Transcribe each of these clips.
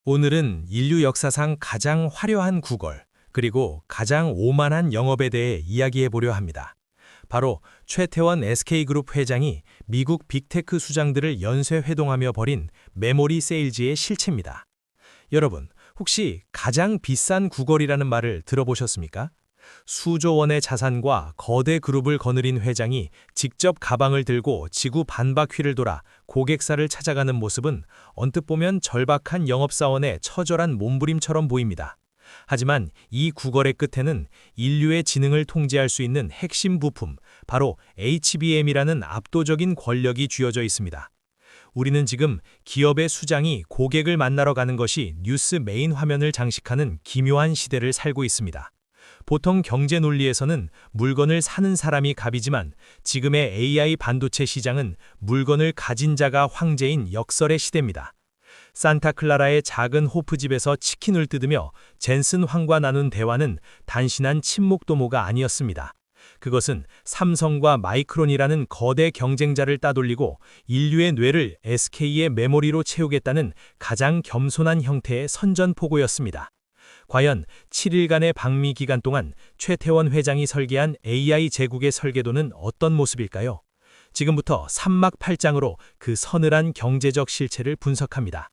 오늘은 인류 역사상 가장 화려한 구걸, 그리고 가장 오만한 영업에 대해 이야기해 보려 합니다. 바로 최태원 SK그룹 회장이 미국 빅테크 수장들을 연쇄 회동하며 벌인 메모리 세일즈의 실체입니다. 여러분, 혹시 가장 비싼 구걸이라는 말을 들어보셨습니까? 수조 원의 자산과 거대 그룹을 거느린 회장이 직접 가방을 들고 지구 반바퀴를 돌아 고객사를 찾아가는 모습은 언뜻 보면 절박한 영업사원의 처절한 몸부림처럼 보입니다. 하지만 이 구걸의 끝에는 인류의 지능을 통제할 수 있는 핵심 부품, 바로 HBM이라는 압도적인 권력이 쥐어져 있습니다. 우리는 지금 기업의 수장이 고객을 만나러 가는 것이 뉴스 메인 화면을 장식하는 기묘한 시대를 살고 있습니다. 보통 경제 논리에서는 물건을 사는 사람이 갑이지만 지금의 AI 반도체 시장은 물건을 가진 자가 황제인 역설의 시대입니다. 산타클라라의 작은 호프집에서 치킨을 뜯으며 젠슨 황과 나눈 대화는 단순한 친목 도모가 아니었습니다. 그것은 삼성과 마이크론이라는 거대 경쟁자를 따돌리고 인류의 뇌를 SK의 메모리로 채우겠다는 가장 겸손한 형태의 선전포고였습니다. 과연 7일간의 방미 기간 동안 최태원 회장이 설계한 AI 제국의 설계도는 어떤 모습일까요? 지금부터 삼막팔장으로 그 서늘한 경제적 실체를 분석합니다.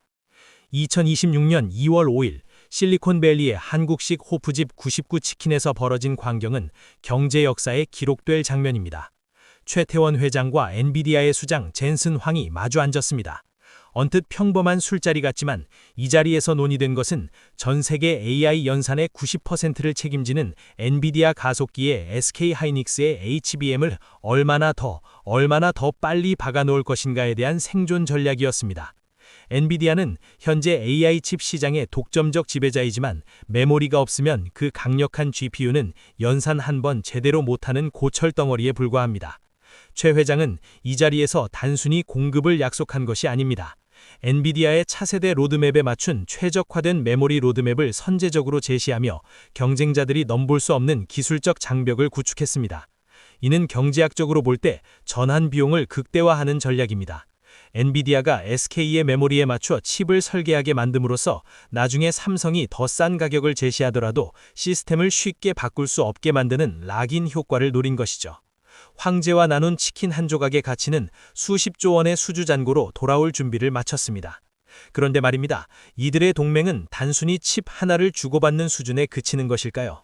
2026년 2월 5일 실리콘밸리의 한국식 호프집 99치킨에서 벌어진 광경은 경제 역사에 기록될 장면입니다. 최태원 회장과 엔비디아의 수장 젠슨 황이 마주 앉았습니다. 언뜻 평범한 술자리 같지만 이 자리에서 논의된 것은 전 세계 AI 연산의 90%를 책임지는 엔비디아 가속기의 SK하이닉스의 HBM을 얼마나 더 빨리 박아놓을 것인가에 대한 생존 전략이었습니다. 엔비디아는 현재 AI 칩 시장의 독점적 지배자이지만 메모리가 없으면 그 강력한 GPU는 연산 한 번 제대로 못하는 고철덩어리에 불과합니다. 최 회장은 이 자리에서 단순히 공급을 약속한 것이 아닙니다. 엔비디아의 차세대 로드맵에 맞춘 최적화된 메모리 로드맵을 선제적으로 제시하며 경쟁자들이 넘볼 수 없는 기술적 장벽을 구축했습니다. 이는 경제학적으로 볼 때 전환 비용을 극대화하는 전략입니다. 엔비디아가 SK의 메모리에 맞춰 칩을 설계하게 만듦으로써 나중에 삼성이 더 싼 가격을 제시하더라도 시스템을 쉽게 바꿀 수 없게 만드는 락인 효과를 노린 것이죠. 황제와 나눈 치킨 한 조각의 가치는 수십조 원의 수주잔고로 돌아올 준비를 마쳤습니다. 그런데 말입니다. 이들의 동맹은 단순히 칩 하나를 주고받는 수준에 그치는 것일까요?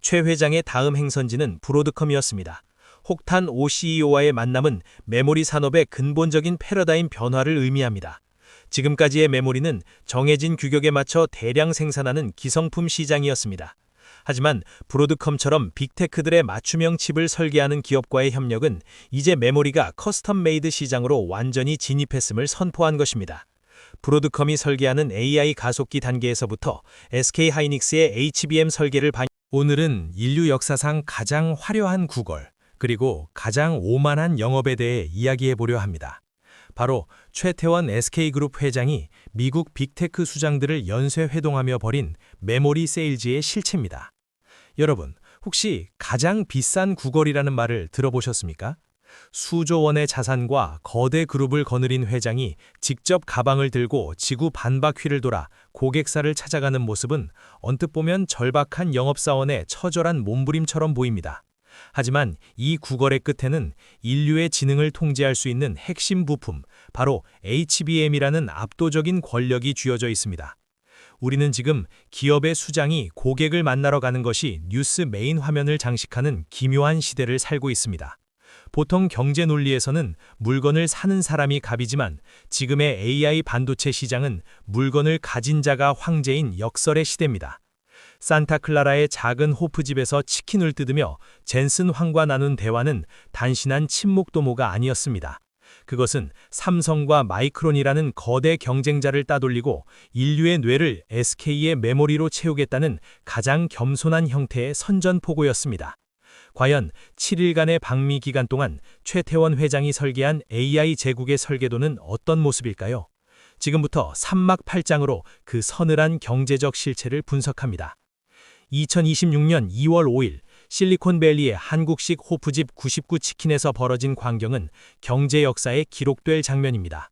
최 회장의 다음 행선지는 브로드컴이었습니다. 혹탄 오 CEO와의 만남은 메모리 산업의 근본적인 패러다임 변화를 의미합니다. 지금까지의 메모리는 정해진 규격에 맞춰 대량 생산하는 기성품 시장이었습니다. 하지만 브로드컴처럼 빅테크들의 맞춤형 칩을 설계하는 기업과의 협력은 이제 메모리가 커스텀 메이드 시장으로 완전히 진입했음을 선포한 것입니다. 브로드컴이 설계하는 AI 가속기 단계에서부터 SK하이닉스의 HBM 설계를 오늘은 인류 역사상 가장 화려한 구걸, 그리고 가장 오만한 영업에 대해 이야기해 보려 합니다. 바로 최태원 SK그룹 회장이 미국 빅테크 수장들을 연쇄 회동하며 벌인 메모리 세일즈의 실체입니다. 여러분, 혹시 가장 비싼 구걸이라는 말을 들어보셨습니까? 수조 원의 자산과 거대 그룹을 거느린 회장이 직접 가방을 들고 지구 반바퀴를 돌아 고객사를 찾아가는 모습은 언뜻 보면 절박한 영업사원의 처절한 몸부림처럼 보입니다. 하지만 이 구걸의 끝에는 인류의 지능을 통제할 수 있는 핵심 부품, 바로 HBM이라는 압도적인 권력이 쥐어져 있습니다. 우리는 지금 기업의 수장이 고객을 만나러 가는 것이 뉴스 메인 화면을 장식하는 기묘한 시대를 살고 있습니다. 보통 경제 논리에서는 물건을 사는 사람이 갑이지만 지금의 AI 반도체 시장은 물건을 가진 자가 황제인 역설의 시대입니다. 산타클라라의 작은 호프집에서 치킨을 뜯으며 젠슨 황과 나눈 대화는 단순한 친목 도모가 아니었습니다. 그것은 삼성과 마이크론이라는 거대 경쟁자를 따돌리고 인류의 뇌를 SK의 메모리로 채우겠다는 가장 겸손한 형태의 선전포고였습니다. 과연 7일간의 방미 기간 동안 최태원 회장이 설계한 AI 제국의 설계도는 어떤 모습일까요? 지금부터 삼막팔장으로 그 서늘한 경제적 실체를 분석합니다. 2026년 2월 5일 실리콘밸리의 한국식 호프집 99치킨에서 벌어진 광경은 경제 역사에 기록될 장면입니다.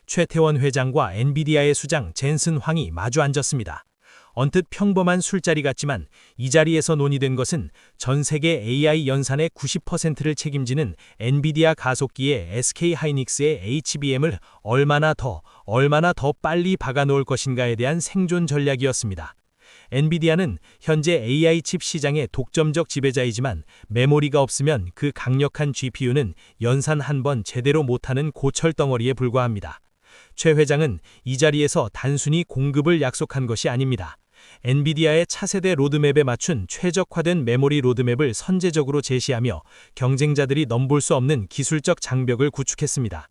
최태원 회장과 엔비디아의 수장 젠슨 황이 마주 앉았습니다. 언뜻 평범한 술자리 같지만 이 자리에서 논의된 것은 전 세계 AI 연산의 90%를 책임지는 엔비디아 가속기의 SK 하이닉스의 HBM을 얼마나 더 빨리 박아놓을 것인가에 대한 생존 전략이었습니다. 엔비디아는 현재 AI 칩 시장의 독점적 지배자이지만 메모리가 없으면 그 강력한 GPU는 연산 한 번 제대로 못하는 고철덩어리에 불과합니다. 최 회장은 이 자리에서 단순히 공급을 약속한 것이 아닙니다. 엔비디아의 차세대 로드맵에 맞춘 최적화된 메모리 로드맵을 선제적으로 제시하며 경쟁자들이 넘볼 수 없는 기술적 장벽을 구축했습니다.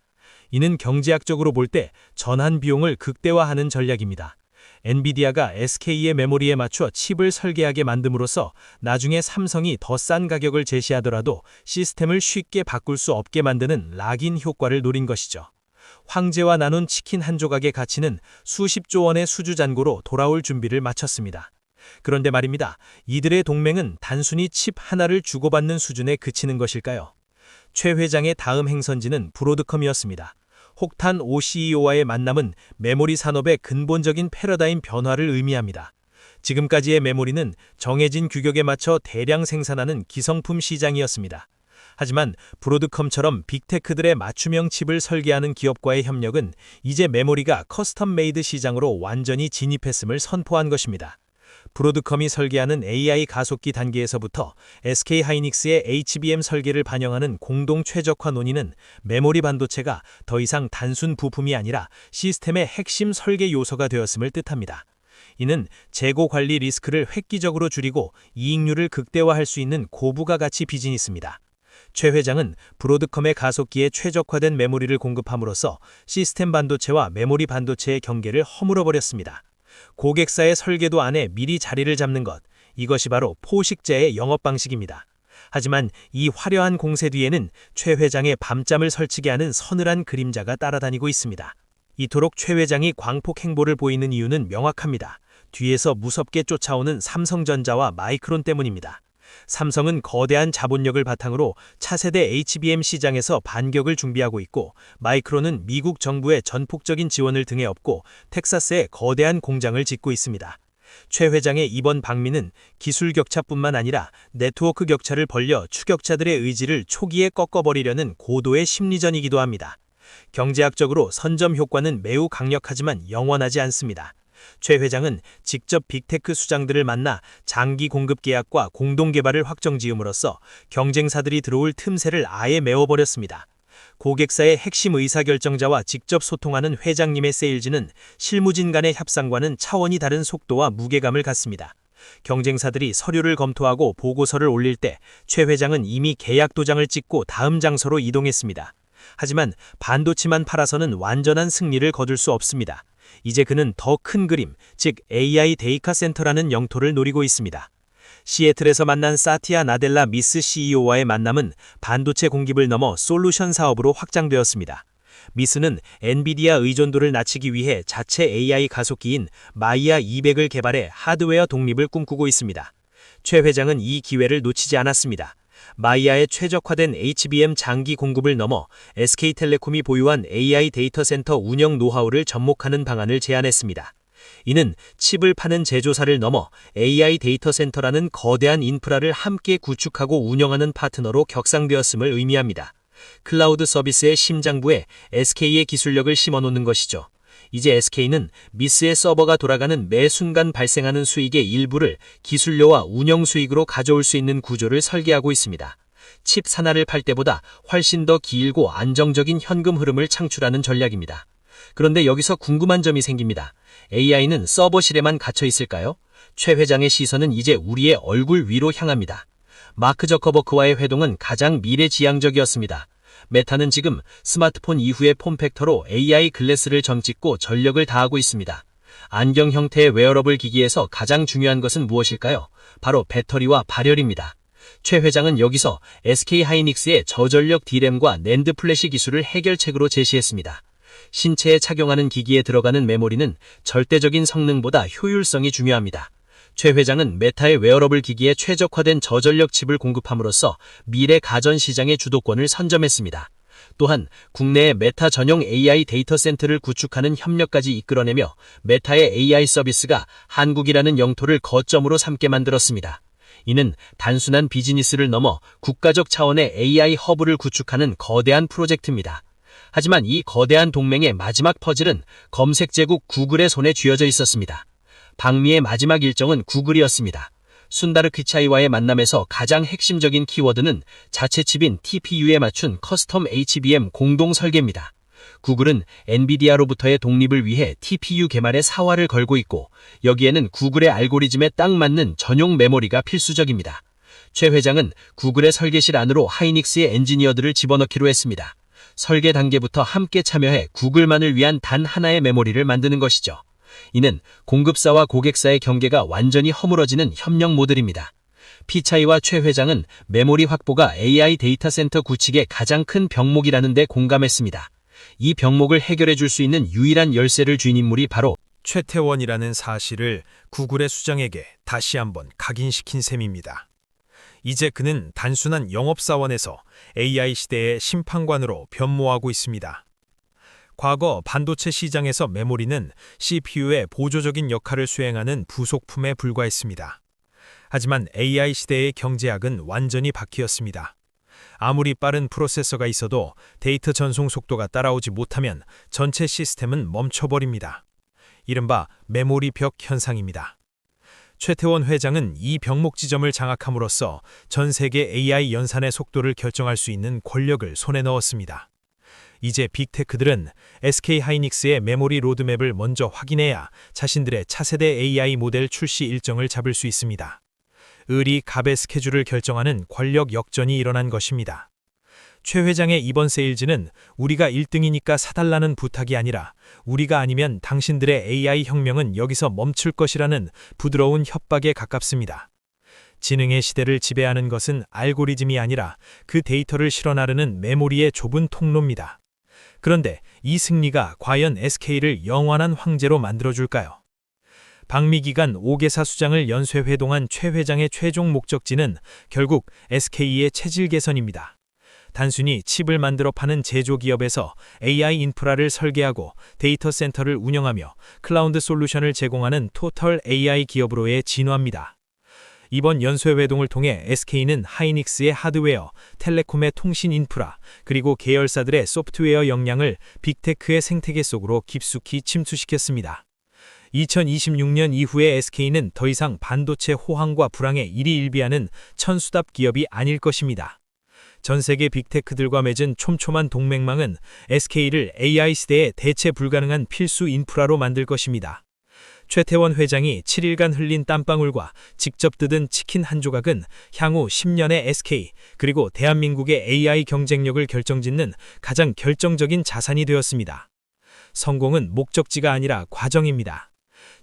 이는 경제학적으로 볼 때 전환 비용을 극대화하는 전략입니다. 엔비디아가 SK의 메모리에 맞춰 칩을 설계하게 만듦으로써 나중에 삼성이 더 싼 가격을 제시하더라도 시스템을 쉽게 바꿀 수 없게 만드는 락인 효과를 노린 것이죠. 황제와 나눈 치킨 한 조각의 가치는 수십조 원의 수주잔고로 돌아올 준비를 마쳤습니다. 그런데 말입니다. 이들의 동맹은 단순히 칩 하나를 주고받는 수준에 그치는 것일까요? 최 회장의 다음 행선지는 브로드컴이었습니다. 혹탄 오 CEO와의 만남은 메모리 산업의 근본적인 패러다임 변화를 의미합니다. 지금까지의 메모리는 정해진 규격에 맞춰 대량 생산하는 기성품 시장이었습니다. 하지만 브로드컴처럼 빅테크들의 맞춤형 칩을 설계하는 기업과의 협력은 이제 메모리가 커스텀 메이드 시장으로 완전히 진입했음을 선포한 것입니다. 브로드컴이 설계하는 AI 가속기 단계에서부터 SK하이닉스의 HBM 설계를 반영하는 공동 최적화 논의는 메모리 반도체가 더 이상 단순 부품이 아니라 시스템의 핵심 설계 요소가 되었음을 뜻합니다. 이는 재고 관리 리스크를 획기적으로 줄이고 이익률을 극대화할 수 있는 고부가 가치 비즈니스입니다. 최 회장은 브로드컴의 가속기에 최적화된 메모리를 공급함으로써 시스템 반도체와 메모리 반도체의 경계를 허물어버렸습니다. 고객사의 설계도 안에 미리 자리를 잡는 것, 이것이 바로 포식자의 영업 방식입니다. 하지만 이 화려한 공세 뒤에는 최 회장의 밤잠을 설치게 하는 서늘한 그림자가 따라다니고 있습니다. 이토록 최 회장이 광폭 행보를 보이는 이유는 명확합니다. 뒤에서 무섭게 쫓아오는 삼성전자와 마이크론 때문입니다. 삼성은 거대한 자본력을 바탕으로 차세대 HBM 시장에서 반격을 준비하고 있고, 마이크론은 미국 정부의 전폭적인 지원을 등에 업고 텍사스에 거대한 공장을 짓고 있습니다. 최 회장의 이번 방미는 기술 격차뿐만 아니라 네트워크 격차를 벌려 추격자들의 의지를 초기에 꺾어버리려는 고도의 심리전이기도 합니다. 경제학적으로 선점 효과는 매우 강력하지만 영원하지 않습니다. 최 회장은 직접 빅테크 수장들을 만나 장기 공급 계약과 공동 개발을 확정지음으로써 경쟁사들이 들어올 틈새를 아예 메워버렸습니다. 고객사의 핵심 의사결정자와 직접 소통하는 회장님의 세일즈는 실무진 간의 협상과는 차원이 다른 속도와 무게감을 갖습니다. 경쟁사들이 서류를 검토하고 보고서를 올릴 때 최 회장은 이미 계약 도장을 찍고 다음 장소로 이동했습니다. 하지만 반도체만 팔아서는 완전한 승리를 거둘 수 없습니다. 이제 그는 더 큰 그림, 즉 AI 데이터 센터라는 영토를 노리고 있습니다. 시애틀에서 만난 사티아 나델라 미스 CEO와의 만남은 반도체 공급을 넘어 솔루션 사업으로 확장되었습니다. 미스는 엔비디아 의존도를 낮추기 위해 자체 AI 가속기인 마이아 200을 개발해 하드웨어 독립을 꿈꾸고 있습니다. 최 회장은 이 기회를 놓치지 않았습니다. 마이아의 최적화된 HBM 장기 공급을 넘어 SK텔레콤이 보유한 AI 데이터 센터 운영 노하우를 접목하는 방안을 제안했습니다. 이는 칩을 파는 제조사를 넘어 AI 데이터 센터라는 거대한 인프라를 함께 구축하고 운영하는 파트너로 격상되었음을 의미합니다. 클라우드 서비스의 심장부에 SK의 기술력을 심어놓는 것이죠. 이제 SK는 미스의 서버가 돌아가는 매 순간 발생하는 수익의 일부를 기술료와 운영 수익으로 가져올 수 있는 구조를 설계하고 있습니다. 칩 하나를 팔 때보다 훨씬 더 길고 안정적인 현금 흐름을 창출하는 전략입니다. 그런데 여기서 궁금한 점이 생깁니다. AI는 서버실에만 갇혀 있을까요? 최 회장의 시선은 이제 우리의 얼굴 위로 향합니다. 마크 저커버그와의 회동은 가장 미래지향적이었습니다. 메타는 지금 스마트폰 이후의 폼팩터로 AI 글래스를 점찍고 전력을 다하고 있습니다. 안경 형태의 웨어러블 기기에서 가장 중요한 것은 무엇일까요? 바로 배터리와 발열입니다. 최 회장은 여기서 SK하이닉스의 저전력 D램과 낸드 플래시 기술을 해결책으로 제시했습니다. 신체에 착용하는 기기에 들어가는 메모리는 절대적인 성능보다 효율성이 중요합니다. 최 회장은 메타의 웨어러블 기기에 최적화된 저전력 칩을 공급함으로써 미래 가전 시장의 주도권을 선점했습니다. 또한 국내에 메타 전용 AI 데이터 센터를 구축하는 협력까지 이끌어내며 메타의 AI 서비스가 한국이라는 영토를 거점으로 삼게 만들었습니다. 이는 단순한 비즈니스를 넘어 국가적 차원의 AI 허브를 구축하는 거대한 프로젝트입니다. 하지만 이 거대한 동맹의 마지막 퍼즐은 검색 제국 구글의 손에 쥐어져 있었습니다. 방미의 마지막 일정은 구글이었습니다. 순다르 피차이와의 만남에서 가장 핵심적인 키워드는 자체 칩인 TPU에 맞춘 커스텀 HBM 공동 설계입니다. 구글은 엔비디아로부터의 독립을 위해 TPU 개발에 사활을 걸고 있고 여기에는 구글의 알고리즘에 딱 맞는 전용 메모리가 필수적입니다. 최 회장은 구글의 설계실 안으로 하이닉스의 엔지니어들을 집어넣기로 했습니다. 설계 단계부터 함께 참여해 구글만을 위한 단 하나의 메모리를 만드는 것이죠. 이는 공급사와 고객사의 경계가 완전히 허물어지는 협력 모델입니다. 피차이와 최 회장은 메모리 확보가 AI 데이터 센터 구축의 가장 큰 병목이라는 데 공감했습니다. 이 병목을 해결해 줄 수 있는 유일한 열쇠를 쥔 인물이 바로 최태원이라는 사실을 구글의 수장에게 다시 한번 각인시킨 셈입니다. 이제 그는 단순한 영업사원에서 AI 시대의 심판관으로 변모하고 있습니다. 과거 반도체 시장에서 메모리는 CPU의 보조적인 역할을 수행하는 부속품에 불과했습니다. 하지만 AI 시대의 경제학은 완전히 바뀌었습니다. 아무리 빠른 프로세서가 있어도 데이터 전송 속도가 따라오지 못하면 전체 시스템은 멈춰버립니다. 이른바 메모리 벽 현상입니다. 최태원 회장은 이 병목 지점을 장악함으로써 전 세계 AI 연산의 속도를 결정할 수 있는 권력을 손에 넣었습니다. 이제 빅테크들은 SK 하이닉스의 메모리 로드맵을 먼저 확인해야 자신들의 차세대 AI 모델 출시 일정을 잡을 수 있습니다. 을이 갑의 스케줄을 결정하는 권력 역전이 일어난 것입니다. 최 회장의 이번 세일즈는 우리가 1등이니까 사달라는 부탁이 아니라 우리가 아니면 당신들의 AI 혁명은 여기서 멈출 것이라는 부드러운 협박에 가깝습니다. 지능의 시대를 지배하는 것은 알고리즘이 아니라 그 데이터를 실어 나르는 메모리의 좁은 통로입니다. 그런데 이 승리가 과연 SK를 영원한 황제로 만들어줄까요? 방미기간 5개사 수장을 연쇄 회동한 최 회장의 최종 목적지는 결국 SK의 체질 개선입니다. 단순히 칩을 만들어 파는 제조기업에서 AI 인프라를 설계하고 데이터 센터를 운영하며 클라우드 솔루션을 제공하는 토털 AI 기업으로의 진화입니다. 이번 연쇄 회동을 통해 SK는 하이닉스의 하드웨어, 텔레콤의 통신 인프라, 그리고 계열사들의 소프트웨어 역량을 빅테크의 생태계 속으로 깊숙이 침투시켰습니다. 2026년 이후에 SK는 더 이상 반도체 호황과 불황에 일희일비하는 천수답 기업이 아닐 것입니다. 전 세계 빅테크들과 맺은 촘촘한 동맹망은 SK를 AI 시대에 대체 불가능한 필수 인프라로 만들 것입니다. 최태원 회장이 7일간 흘린 땀방울과 직접 뜯은 치킨 한 조각은 향후 10년의 SK 그리고 대한민국의 AI 경쟁력을 결정짓는 가장 결정적인 자산이 되었습니다. 성공은 목적지가 아니라 과정입니다.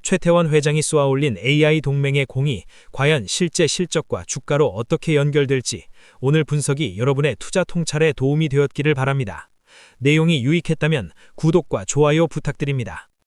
최태원 회장이 쏘아올린 AI 동맹의 공이 과연 실제 실적과 주가로 어떻게 연결될지 오늘 분석이 여러분의 투자 통찰에 도움이 되었기를 바랍니다. 내용이 유익했다면 구독과 좋아요 부탁드립니다.